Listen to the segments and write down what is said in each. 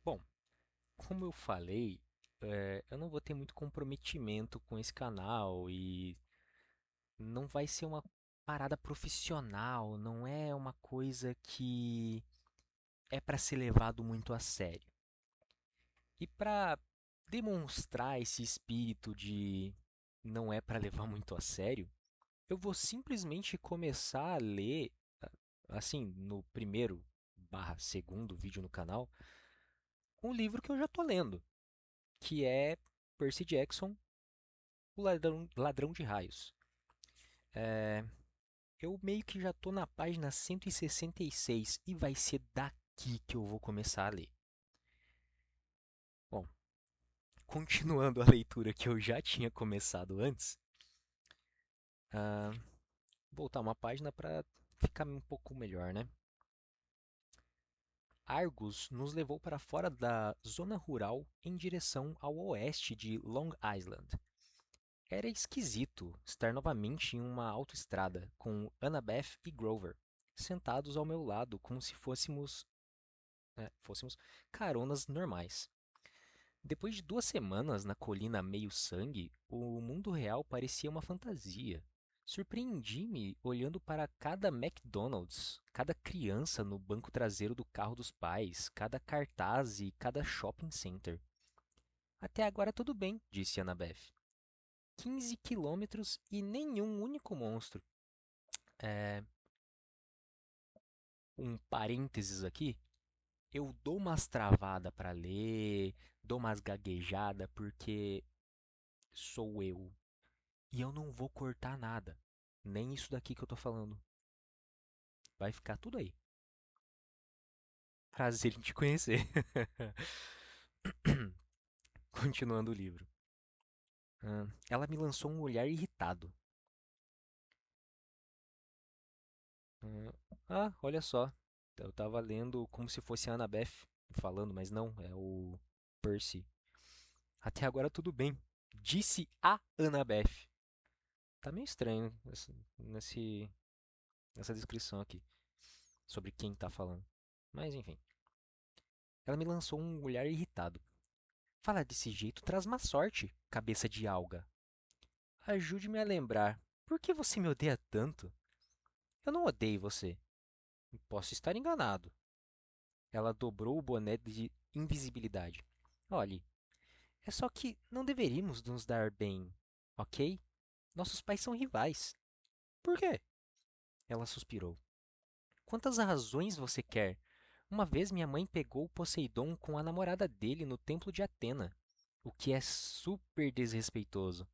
Bom, como eu falei, eu não vou ter muito comprometimento com esse canal e não vai ser uma parada profissional, não é uma coisa que é para ser levado muito a sério. E para demonstrar esse espírito de não é para levar muito a sério, eu vou simplesmente começar a ler, assim, no primeiro barra segundo vídeo no canal, um livro que eu já tô lendo, que é Percy Jackson, o Ladrão de Raios. É, eu meio que já tô na página 166 e vai ser daqui que eu vou começar a ler. Bom, continuando a leitura que eu já tinha começado antes, ah, voltar uma página para ficar um pouco melhor, né? Argus nos levou para fora da zona rural em direção ao oeste de Long Island. Era esquisito estar novamente em uma autoestrada com Annabeth e Grover, sentados ao meu lado como se fôssemos caronas normais. Depois de 2 semanas na colina meio-sangue, o mundo real parecia uma fantasia. Surpreendi-me olhando para cada McDonald's, cada criança no banco traseiro do carro dos pais, cada cartaz e cada shopping center. Até agora tudo bem, disse Annabeth. 15 quilômetros e nenhum único monstro. É, um parênteses aqui. Eu dou umas travadas para ler, dou umas gaguejadas porque sou eu. E eu não vou cortar nada. Nem isso daqui que eu tô falando. Vai ficar tudo aí. Prazer em te conhecer. Continuando o livro. Ela me lançou um olhar irritado. Olha só. Eu tava lendo como se fosse a Annabeth falando, mas não, é o Percy. Até agora tudo bem. Disse a Annabeth. Tá meio estranho nessa descrição aqui sobre quem tá falando. Mas enfim. Ela me lançou um olhar irritado. Falar desse jeito traz má sorte, cabeça de alga. Ajude-me a lembrar. Por que você me odeia tanto? Eu não odeio você. Posso estar enganado. Ela dobrou o boné de invisibilidade. Olhe, é só que não deveríamos nos dar bem, ok? Nossos pais são rivais. Por quê? Ela suspirou. Quantas razões você quer? Uma vez minha mãe pegou Poseidon com a namorada dele no templo de Atena, o que é super desrespeitoso.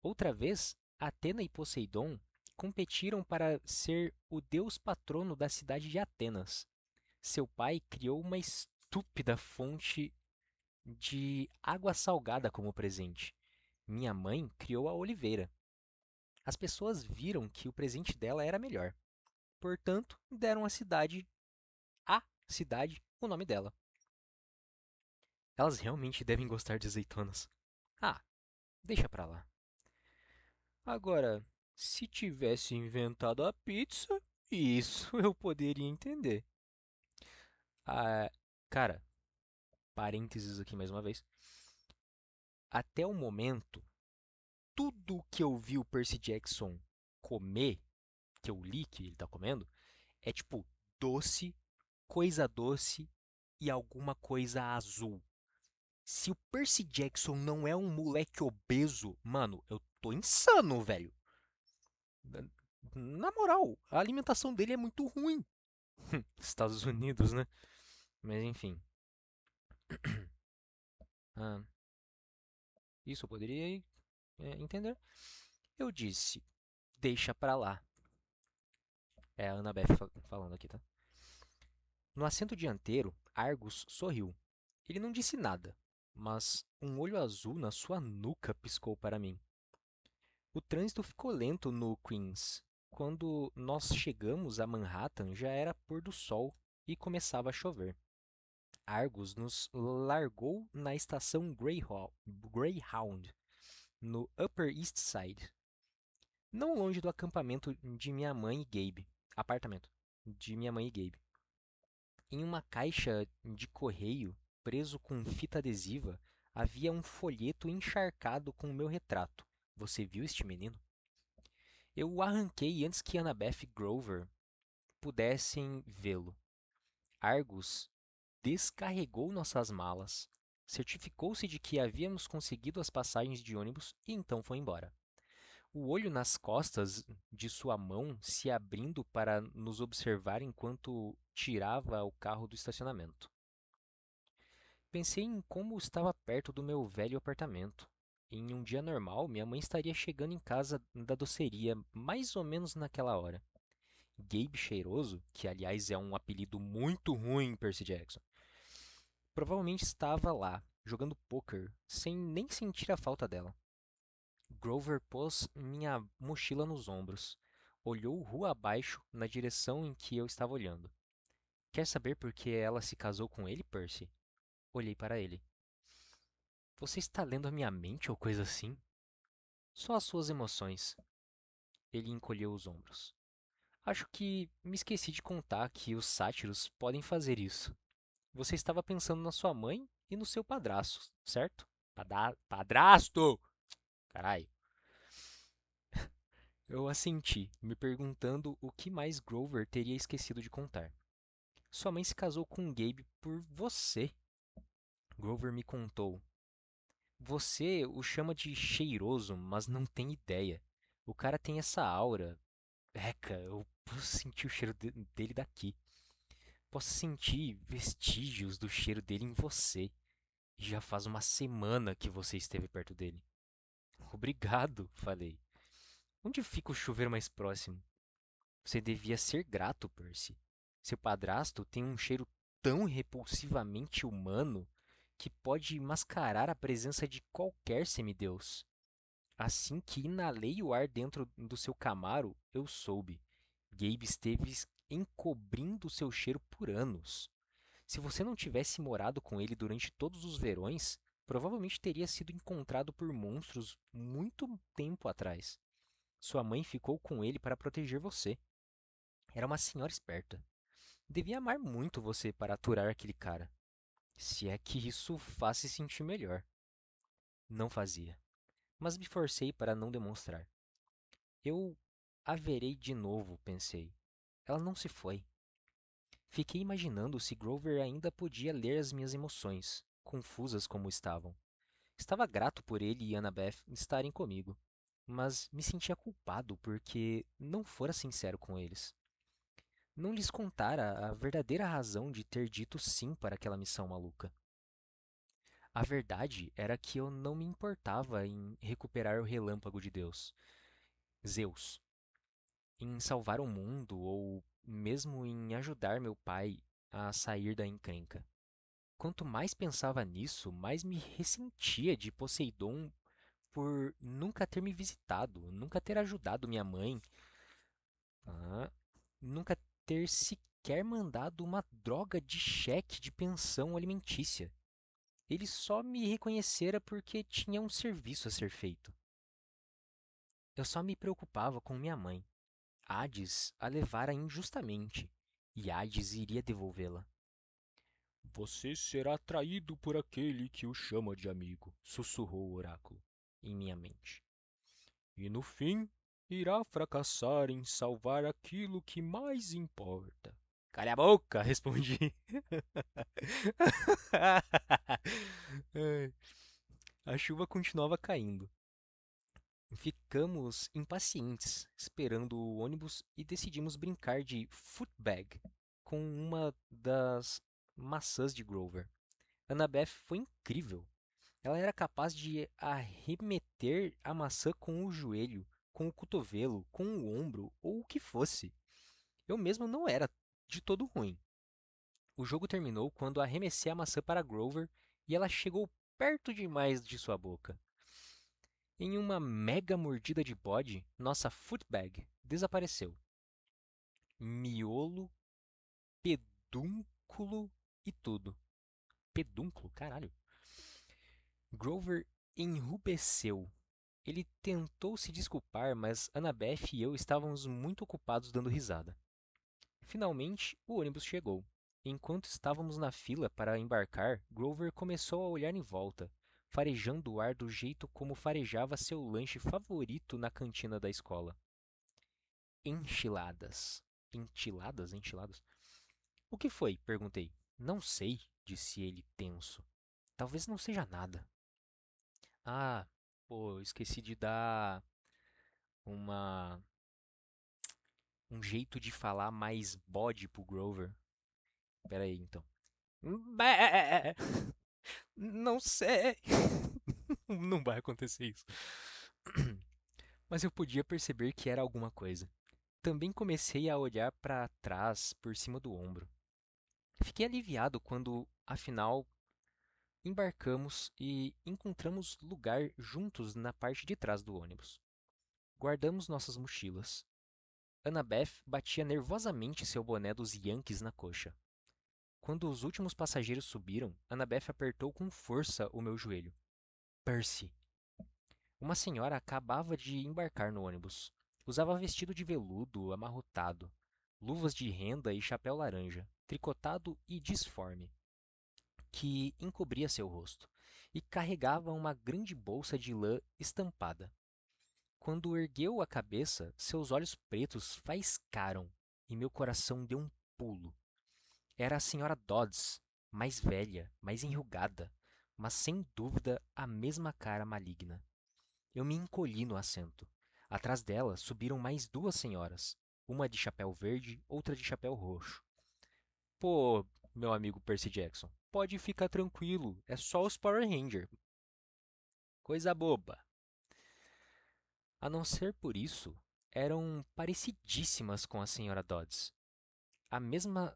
Outra vez, Atena e Poseidon competiram para ser o deus patrono da cidade de Atenas. Seu pai criou uma estúpida fonte de água salgada como presente. Minha mãe criou a oliveira. As pessoas viram que o presente dela era melhor. Portanto, deram à cidade, o nome dela. Elas realmente devem gostar de azeitonas. Ah, deixa pra lá. Agora, se tivesse inventado a pizza, isso eu poderia entender. Ah, cara, parênteses aqui mais uma vez. Até o momento, tudo que eu vi o Percy Jackson comer, que eu li que ele tá comendo, é tipo doce e alguma coisa azul. Se o Percy Jackson não é um moleque obeso, mano, eu tô insano, velho. Na moral, a alimentação dele é muito ruim. Estados Unidos, né? Mas enfim. Ah, isso eu poderia entender. Eu disse, deixa pra lá. É a Annabeth falando aqui, tá? No assento dianteiro, Argus sorriu. Ele não disse nada, mas um olho azul na sua nuca piscou para mim. O trânsito ficou lento no Queens. Quando nós chegamos a Manhattan, já era pôr do sol e começava a chover. Argus nos largou na estação Greyhound, no Upper East Side, não longe do acampamento de minha mãe e Gabe. Apartamento de minha mãe e Gabe. Em uma caixa de correio preso com fita adesiva, havia um folheto encharcado com o meu retrato. Você viu este menino? Eu o arranquei antes que Annabeth e Grover pudessem vê-lo. Argus descarregou nossas malas, certificou-se de que havíamos conseguido as passagens de ônibus e então foi embora. O olho nas costas de sua mão se abrindo para nos observar enquanto tirava o carro do estacionamento. Pensei em como estava perto do meu velho apartamento. Em um dia normal, minha mãe estaria chegando em casa da doceria mais ou menos naquela hora. Gabe Cheiroso, que aliás é um apelido muito ruim, Percy Jackson, provavelmente estava lá, jogando poker, sem nem sentir a falta dela. Grover pôs minha mochila nos ombros. Olhou rua abaixo na direção em que eu estava olhando. Quer saber por que ela se casou com ele, Percy? Olhei para ele. Você está lendo a minha mente ou coisa assim? Só as suas emoções. Ele encolheu os ombros. Acho que me esqueci de contar que os sátiros podem fazer isso. Você estava pensando na sua mãe e no seu padrasto, certo? Padrasto! Caralho. Eu assenti, me perguntando o que mais Grover teria esquecido de contar. Sua mãe se casou com Gabe por você. Grover me contou. Você o chama de cheiroso, mas não tem ideia. O cara tem essa aura. Eca, eu posso sentir o cheiro dele daqui. Posso sentir vestígios do cheiro dele em você. E já faz uma semana que você esteve perto dele. Obrigado, falei. Onde fica o chuveiro mais próximo? Você devia ser grato, Percy. Seu padrasto tem um cheiro tão repulsivamente humano que pode mascarar a presença de qualquer semideus. Assim que inalei o ar dentro do seu Camaro, eu soube. Gabe esteve encobrindo seu cheiro por anos. Se você não tivesse morado com ele durante todos os verões, provavelmente teria sido encontrado por monstros muito tempo atrás. Sua mãe ficou com ele para proteger você. Era uma senhora esperta. Devia amar muito você para aturar aquele cara. Se é que isso faz se sentir melhor. Não fazia, mas me forcei para não demonstrar. Eu a verei de novo, pensei. Ela não se foi. Fiquei imaginando se Grover ainda podia ler as minhas emoções, confusas como estavam. Estava grato por ele e Annabeth estarem comigo, mas me sentia culpado porque não fora sincero com eles. Não lhes contara a verdadeira razão de ter dito sim para aquela missão maluca. A verdade era que eu não me importava em recuperar o relâmpago de Deus, Zeus, em salvar o mundo ou mesmo em ajudar meu pai a sair da encrenca. Quanto mais pensava nisso, mais me ressentia de Poseidon por nunca ter me visitado, nunca ter ajudado minha mãe, ah, nunca ter sequer mandado uma droga de cheque de pensão alimentícia. Ele só me reconhecera porque tinha um serviço a ser feito. Eu só me preocupava com minha mãe. Hades a levara injustamente, e Hades iria devolvê-la. Você será traído por aquele que o chama de amigo, sussurrou o oráculo em minha mente. E no fim, irá fracassar em salvar aquilo que mais importa. Cala a boca, respondi. A chuva continuava caindo. Ficamos impacientes, esperando o ônibus e decidimos brincar de footbag com uma das maçãs de Grover. Annabeth foi incrível. Ela era capaz de arremeter a maçã com o joelho, com o cotovelo, com o ombro ou o que fosse. Eu mesmo não era de todo ruim. O jogo terminou quando arremessei a maçã para Grover e ela chegou perto demais de sua boca. Em uma mega mordida de bode, nossa footbag desapareceu. Miolo, pedúnculo e tudo. Pedúnculo? Caralho. Grover enrubesceu. Ele tentou se desculpar, mas Annabeth e eu estávamos muito ocupados dando risada. Finalmente, o ônibus chegou. Enquanto estávamos na fila para embarcar, Grover começou a olhar em volta, farejando o ar do jeito como farejava seu lanche favorito na cantina da escola. Enchiladas. Enchiladas? Enchiladas? O que foi? Perguntei. Não sei, disse ele tenso. Talvez não seja nada. Ah, pô, eu esqueci de dar uma um jeito de falar mais bode pro Grover. Pera aí, então. Bé! Não sei. Não vai acontecer isso. Mas eu podia perceber que era alguma coisa. Também comecei a olhar para trás por cima do ombro. Fiquei aliviado quando, afinal, embarcamos e encontramos lugar juntos na parte de trás do ônibus. Guardamos nossas mochilas. Annabeth batia nervosamente seu boné dos Yankees na coxa. Quando os últimos passageiros subiram, Annabeth apertou com força o meu joelho. Percy. Uma senhora acabava de embarcar no ônibus. Usava vestido de veludo amarrotado, luvas de renda e chapéu laranja, tricotado e disforme, que encobria seu rosto, e carregava uma grande bolsa de lã estampada. Quando ergueu a cabeça, seus olhos pretos faiscaram e meu coração deu um pulo. Era a senhora Dodds, mais velha, mais enrugada, mas sem dúvida a mesma cara maligna. Eu me encolhi no assento. Atrás dela subiram mais duas senhoras, uma de chapéu verde, outra de chapéu roxo. Pô, meu amigo Percy Jackson, pode ficar tranquilo, é só os Power Rangers. Coisa boba. A não ser por isso, eram parecidíssimas com a senhora Dodds.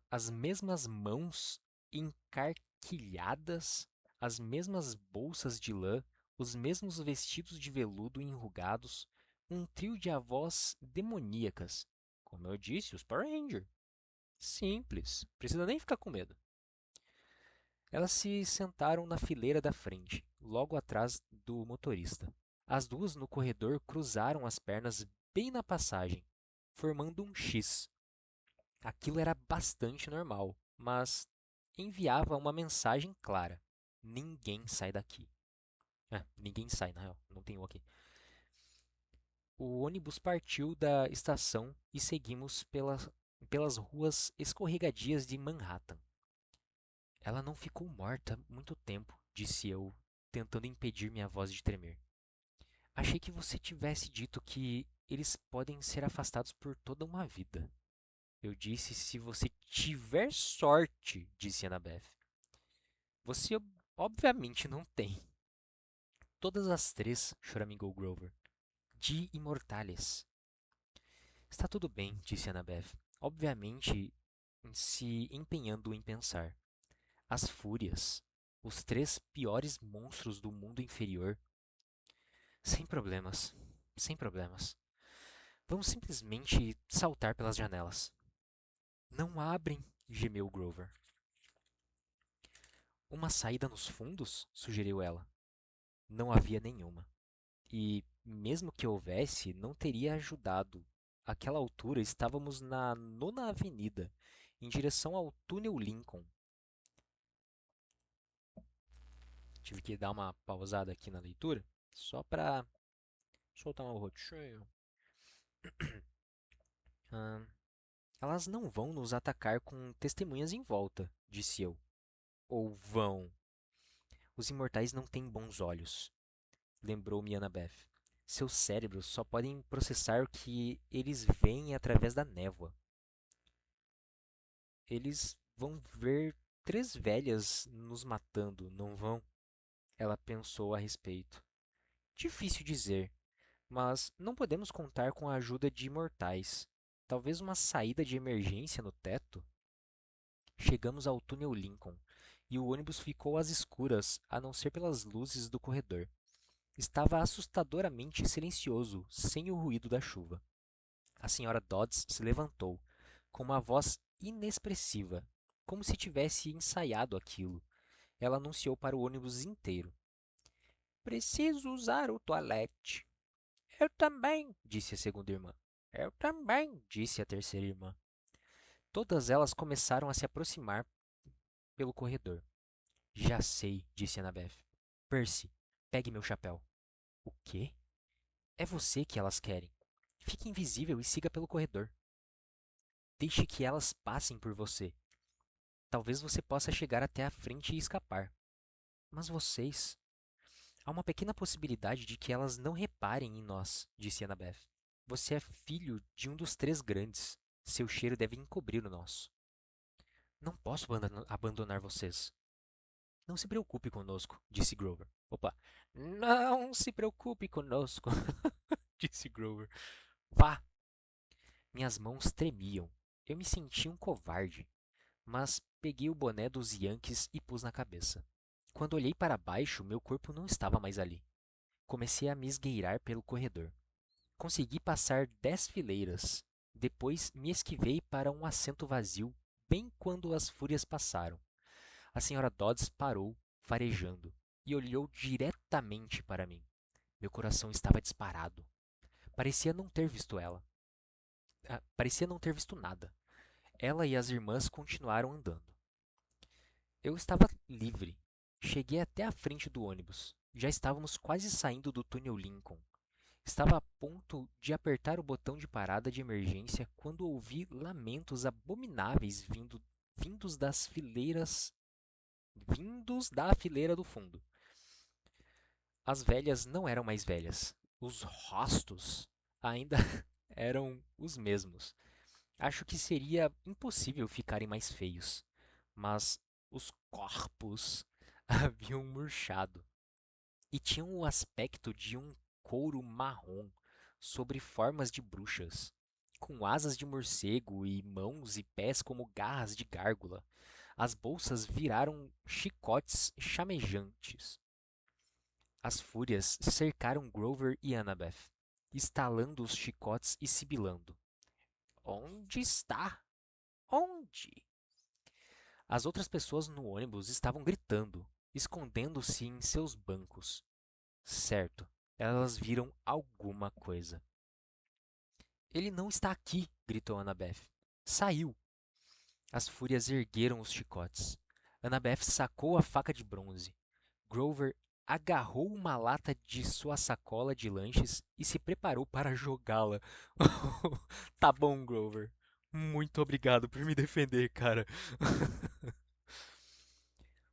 As mesmas mãos encarquilhadas, as mesmas bolsas de lã, os mesmos vestidos de veludo enrugados, um trio de avós demoníacas. Como eu disse, os Power Rangers. Simples, precisa nem ficar com medo. Elas se sentaram na fileira da frente, logo atrás do motorista. As duas no corredor cruzaram as pernas bem na passagem, formando um X. Aquilo era bastante normal, mas enviava uma mensagem clara: ninguém sai daqui. Ninguém sai, na real, não tem um aqui. O ônibus partiu da estação e seguimos pelas ruas escorregadias de Manhattan. Ela não ficou morta muito tempo, disse eu, tentando impedir minha voz de tremer. Achei que você tivesse dito que eles podem ser afastados por toda uma vida. Eu disse se você tiver sorte, disse Annabeth. Você obviamente não tem. Todas as três, choramingou Grover. De imortales. Está tudo bem, disse Annabeth, obviamente se empenhando em pensar. As fúrias, os três piores monstros do mundo inferior. Sem problemas, sem problemas. Vamos simplesmente saltar pelas janelas. Não abrem, gemeu Grover. Uma saída nos fundos? Sugeriu ela. Não havia nenhuma. E, mesmo que houvesse, não teria ajudado. Àquela altura estávamos na Nona Avenida, em direção ao túnel Lincoln. Tive que dar uma pausada aqui na leitura, só para soltar uma rotinha. Ah, elas não vão nos atacar com testemunhas em volta, disse eu. Ou vão? Os imortais não têm bons olhos, lembrou-me Annabeth. Seus cérebros só podem processar o que eles veem através da névoa. Eles vão ver três velhas nos matando, não vão? Ela pensou a respeito. Difícil dizer, mas não podemos contar com a ajuda de imortais. Talvez uma saída de emergência no teto? Chegamos ao túnel Lincoln e o ônibus ficou às escuras, a não ser pelas luzes do corredor. Estava assustadoramente silencioso, sem o ruído da chuva. A senhora Dodds se levantou, com uma voz inexpressiva, como se tivesse ensaiado aquilo. Ela anunciou para o ônibus inteiro: Preciso usar o toalete. Eu também, disse a segunda irmã. Eu também, disse a terceira irmã. Todas elas começaram a se aproximar pelo corredor. Já sei, disse Annabeth. Percy, pegue meu chapéu. O quê? É você que elas querem. Fique invisível e siga pelo corredor. Deixe que elas passem por você. Talvez você possa chegar até a frente e escapar. Mas vocês. Há uma pequena possibilidade de que elas não reparem em nós, disse Annabeth. Você é filho de um dos três grandes. Seu cheiro deve encobrir o nosso. Não posso abandonar vocês. Não se preocupe conosco, disse Grover. Opa! Não se preocupe conosco, disse Grover. Vá! Minhas mãos tremiam. Eu me sentia um covarde, mas peguei o boné dos Yankees e pus na cabeça. Quando olhei para baixo, meu corpo não estava mais ali. Comecei a me esgueirar pelo corredor. Consegui passar 10 fileiras. Depois me esquivei para um assento vazio, bem quando as fúrias passaram. A senhora Dodds parou, farejando, e olhou diretamente para mim. Meu coração estava disparado. Parecia não ter visto ela. Parecia não ter visto nada. Ela e as irmãs continuaram andando. Eu estava livre. Cheguei até a frente do ônibus. Já estávamos quase saindo do túnel Lincoln. Estava a ponto de apertar o botão de parada de emergência quando ouvi lamentos abomináveis vindos das fileiras, vindos da fileira do fundo. As velhas não eram mais velhas. Os rostos ainda eram os mesmos. Acho que seria impossível ficarem mais feios, mas os corpos haviam murchado e tinham o aspecto de um couro marrom sobre formas de bruxas, com asas de morcego e mãos e pés como garras de gárgula. As bolsas viraram chicotes chamejantes. As fúrias cercaram Grover e Annabeth, estalando os chicotes e sibilando. Onde está? Onde? As outras pessoas no ônibus estavam gritando, escondendo-se em seus bancos. Certo, elas viram alguma coisa. Ele não está aqui, gritou Annabeth. Saiu. As fúrias ergueram os chicotes. Annabeth sacou a faca de bronze. Grover agarrou uma lata de sua sacola de lanches e se preparou para jogá-la. Tá bom, Grover. Muito obrigado por me defender, cara.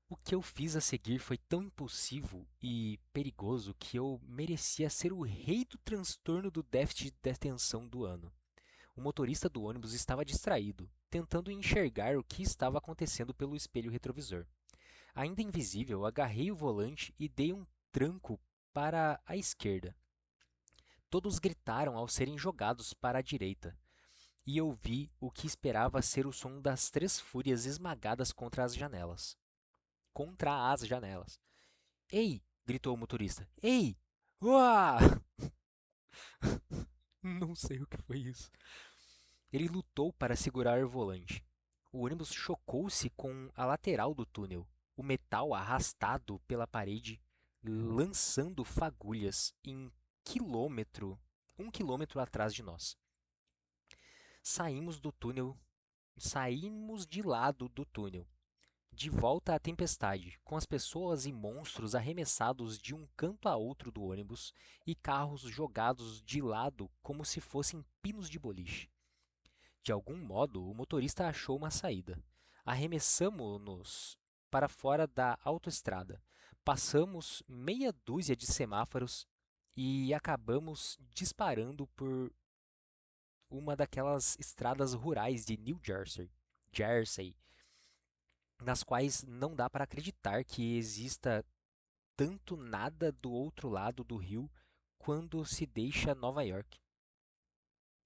O que eu fiz a seguir foi tão impulsivo e perigoso que eu merecia ser o rei do transtorno do déficit de atenção do ano. O motorista do ônibus estava distraído, tentando enxergar o que estava acontecendo pelo espelho retrovisor. Ainda invisível, agarrei o volante e dei um tranco para a esquerda. Todos gritaram ao serem jogados para a direita, e eu vi o que esperava ser o som das três fúrias esmagadas contra as janelas. Contra as janelas. Ei! Gritou o motorista. Ei! Uá! Não sei o que foi isso. Ele lutou para segurar o volante. O ônibus chocou-se com a lateral do túnel, o metal arrastado pela parede, lançando fagulhas um quilômetro atrás de nós. Saímos do túnel, saímos de lado do túnel, de volta à tempestade, com as pessoas e monstros arremessados de um canto a outro do ônibus e carros jogados de lado como se fossem pinos de boliche. De algum modo, o motorista achou uma saída. Arremessamo-nos para fora da autoestrada. Passamos meia dúzia de semáforos e acabamos disparando por uma daquelas estradas rurais de New Jersey, nas quais não dá para acreditar que exista tanto nada do outro lado do rio quando se deixa Nova York.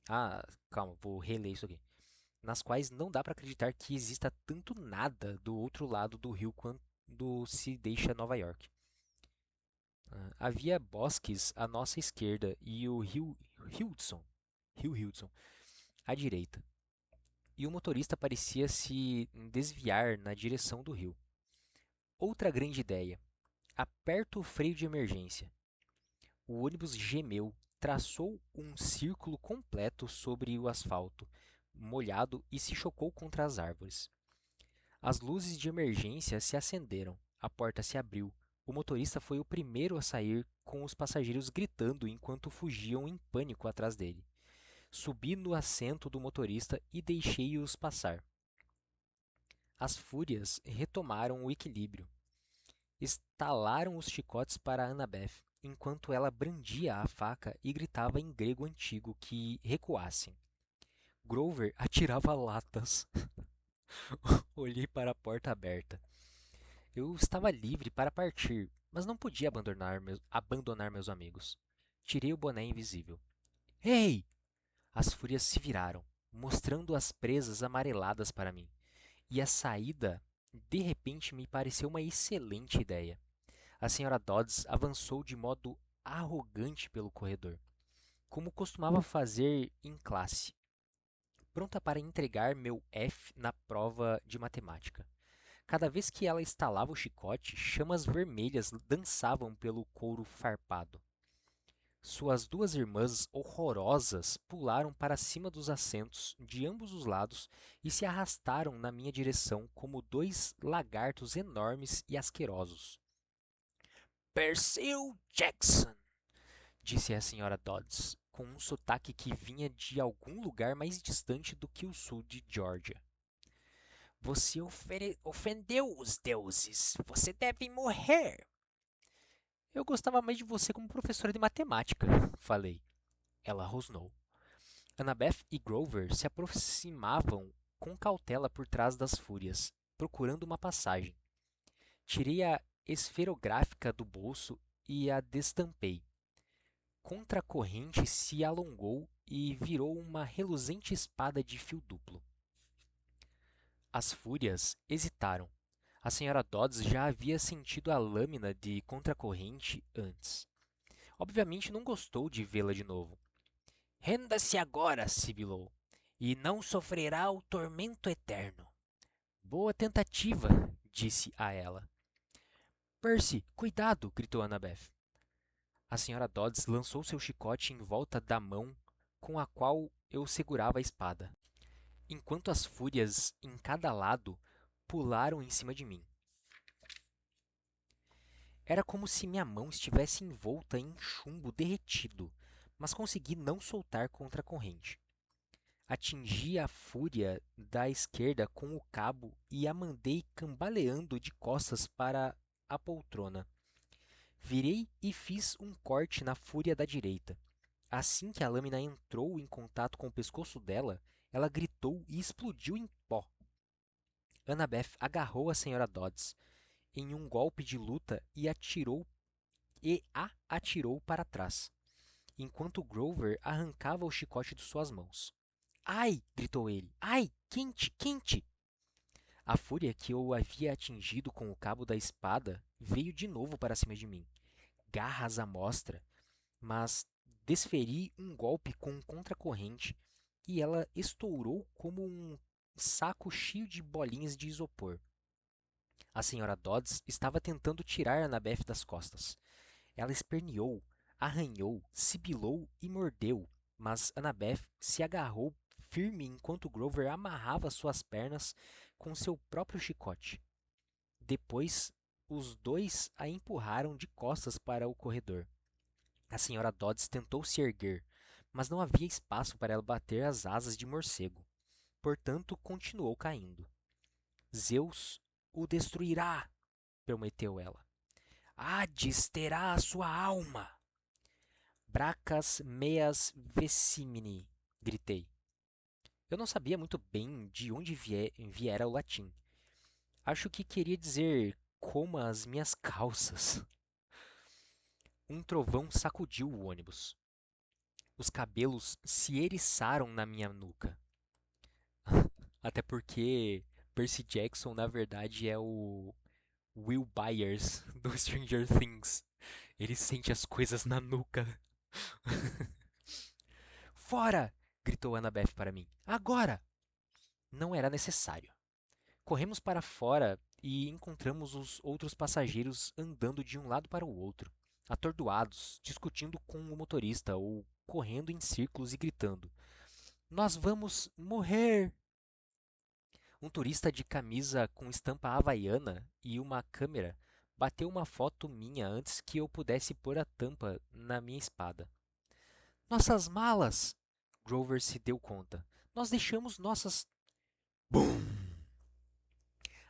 Ah, calma, vou reler isso aqui. Nas quais não dá para acreditar que exista tanto nada do outro lado do rio quando se deixa Nova York. Havia bosques à nossa esquerda e o rio Hudson, à direita. E o motorista parecia se desviar na direção do rio. Outra grande ideia. Aperta o freio de emergência. O ônibus gemeu, traçou um círculo completo sobre o asfalto molhado e se chocou contra as árvores. As luzes de emergência se acenderam, a porta se abriu. O motorista foi o primeiro a sair, com os passageiros gritando enquanto fugiam em pânico atrás dele. Subi no assento do motorista e deixei-os passar. As fúrias retomaram o equilíbrio. Estalaram os chicotes para Annabeth, enquanto ela brandia a faca e gritava em grego antigo que recuassem. Grover atirava latas. Olhei para a porta aberta. Eu estava livre para partir, mas não podia abandonar meus amigos. Tirei o boné invisível. Ei! As fúrias se viraram, mostrando as presas amareladas para mim. E a saída, de repente, me pareceu uma excelente ideia. A senhora Dodds avançou de modo arrogante pelo corredor, como costumava fazer em classe, pronta para entregar meu F na prova de matemática. Cada vez que ela estalava o chicote, chamas vermelhas dançavam pelo couro farpado. Suas duas irmãs horrorosas pularam para cima dos assentos de ambos os lados e se arrastaram na minha direção como dois lagartos enormes e asquerosos. Percy Jackson! Disse a senhora Dodds, com um sotaque que vinha de algum lugar mais distante do que o sul de Geórgia. Você ofendeu os deuses. Você deve morrer. Eu gostava mais de você como professora de matemática, falei. Ela rosnou. Annabeth e Grover se aproximavam com cautela por trás das fúrias, procurando uma passagem. Tirei a esferográfica do bolso e a destampei. Contra a corrente se alongou e virou uma reluzente espada de fio duplo. As fúrias hesitaram. A senhora Dodds já havia sentido a lâmina de contracorrente antes. Obviamente não gostou de vê-la de novo. Renda-se agora, sibilou, e não sofrerá o tormento eterno. Boa tentativa, disse a ela. Percy, cuidado! Gritou Annabeth. A senhora Dodds lançou seu chicote em volta da mão com a qual eu segurava a espada, enquanto as fúrias em cada lado pularam em cima de mim. Era como se minha mão estivesse envolta em chumbo derretido, mas consegui não soltar contra a corrente. Atingi a fúria da esquerda com o cabo e a mandei cambaleando de costas para a poltrona. Virei e fiz um corte na fúria da direita. Assim que a lâmina entrou em contato com o pescoço dela, ela gritou e explodiu em pó. Annabeth agarrou a senhora Dodds em um golpe de luta e a atirou para trás, enquanto Grover arrancava o chicote de suas mãos. Ai! Gritou ele. Ai! Quente, quente! A fúria que eu havia atingido com o cabo da espada veio de novo para cima de mim, garras à mostra, mas desferi um golpe com contracorrente e ela estourou como um saco cheio de bolinhas de isopor. A senhora Dodds estava tentando tirar Annabeth das costas. Ela esperneou, arranhou, sibilou e mordeu, mas Annabeth se agarrou firme enquanto Grover amarrava suas pernas com seu próprio chicote. Depois, os dois a empurraram de costas para o corredor. A senhora Dodds tentou se erguer, mas não havia espaço para ela bater as asas de morcego. Portanto, continuou caindo. Zeus o destruirá, prometeu ela. Hades terá a sua alma. Bracas meas vessimini, gritei. Eu não sabia muito bem de onde viera o latim. Acho que queria dizer coma as minhas calças. Um trovão sacudiu o ônibus. Os cabelos se eriçaram na minha nuca. Até porque Percy Jackson, na verdade, é o Will Byers do Stranger Things. Ele sente as coisas na nuca. Fora! Gritou Annabeth para mim. Agora! Não era necessário. Corremos para fora e encontramos os outros passageiros andando de um lado para o outro, atordoados, discutindo com o motorista ou correndo em círculos e gritando: Nós vamos morrer! Um turista de camisa com estampa havaiana e uma câmera bateu uma foto minha antes que eu pudesse pôr a tampa na minha espada. Nossas malas! Grover se deu conta. Nós deixamos nossas. Bum!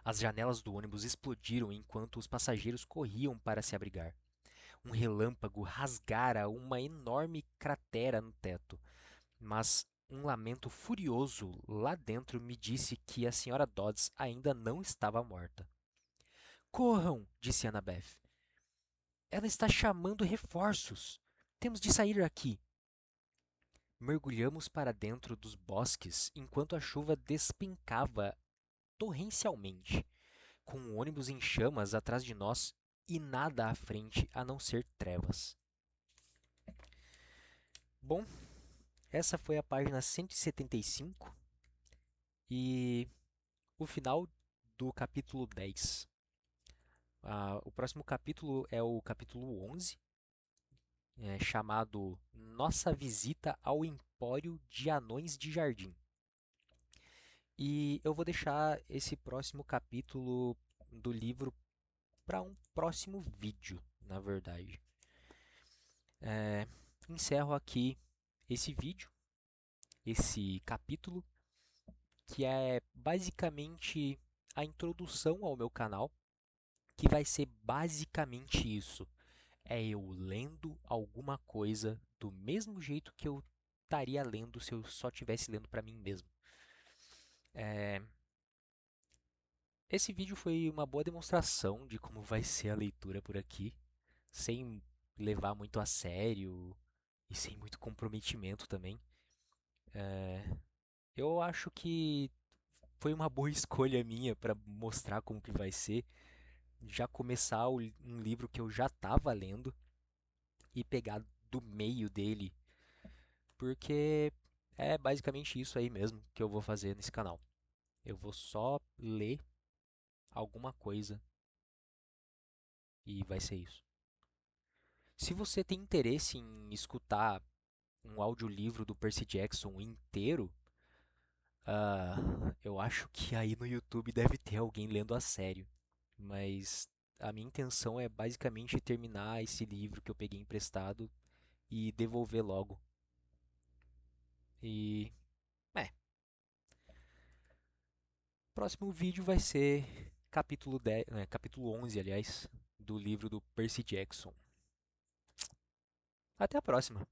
As janelas do ônibus explodiram enquanto os passageiros corriam para se abrigar. Um relâmpago rasgara uma enorme cratera no teto, mas um lamento furioso lá dentro me disse que a Sra. Dodds ainda não estava morta. Corram, disse Annabeth. Ela está chamando reforços. Temos de sair daqui. Mergulhamos para dentro dos bosques enquanto a chuva despencava torrencialmente, com o ônibus em chamas atrás de nós e nada à frente a não ser trevas. Bom, essa foi a página 175 e o final do capítulo 10. O próximo capítulo é o capítulo 11, chamado Nossa Visita ao Empório de Anões de Jardim. E eu vou deixar esse próximo capítulo do livro para um próximo vídeo, na verdade. Encerro aqui esse vídeo, esse capítulo, que é basicamente a introdução ao meu canal, que vai ser basicamente isso. É eu lendo alguma coisa do mesmo jeito que eu estaria lendo se eu só estivesse lendo para mim mesmo. Esse vídeo foi uma boa demonstração de como vai ser a leitura por aqui, sem levar muito a sério e sem muito comprometimento também. Eu acho que foi uma boa escolha minha para mostrar como que vai ser, já começar um livro que eu já estava lendo e pegar do meio dele, porque é basicamente isso aí mesmo que eu vou fazer nesse canal. Eu vou só ler alguma coisa e vai ser isso. Se você tem interesse em escutar um audiolivro do Percy Jackson inteiro, eu acho que aí no YouTube deve ter alguém lendo a sério. Mas a minha intenção é basicamente terminar esse livro que eu peguei emprestado e devolver logo. E, é, próximo vídeo vai ser capítulo 10, capítulo 11, aliás, do livro do Percy Jackson. Até a próxima.